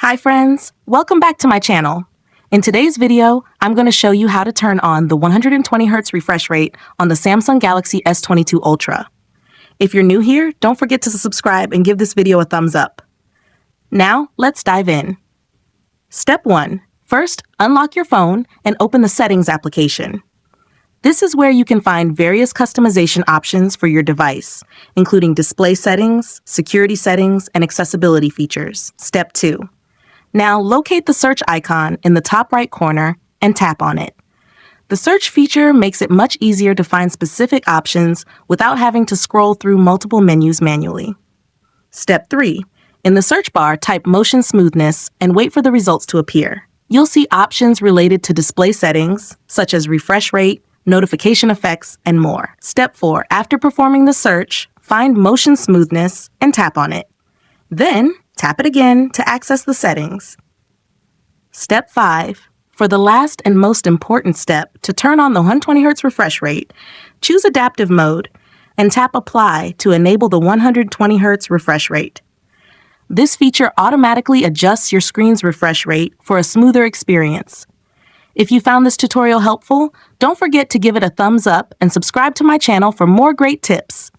Hi friends, welcome back to my channel. In today's video, I'm going to show you how to turn on the 120Hz refresh rate on the Samsung Galaxy S22 Ultra. If you're new here, don't forget to subscribe and give this video a thumbs up. Now, let's dive in. Step 1. First, unlock your phone and open the Settings application. This is where you can find various customization options for your device, including display settings, security settings, and accessibility features. Step 2. Now locate the search icon in the top right corner and tap on it. The search feature makes it much easier to find specific options without having to scroll through multiple menus manually. Step 3. In the search bar, type motion smoothness and wait for the results to appear. You'll see options related to display settings, such as refresh rate, notification effects, and more. Step 4. After performing the search, find motion smoothness and tap on it. Then, tap it again to access the settings. Step 5. For the last and most important step, to turn on the 120Hz refresh rate, choose Adaptive Mode and tap Apply to enable the 120Hz refresh rate. This feature automatically adjusts your screen's refresh rate for a smoother experience. If you found this tutorial helpful, don't forget to give it a thumbs up and subscribe to my channel for more great tips.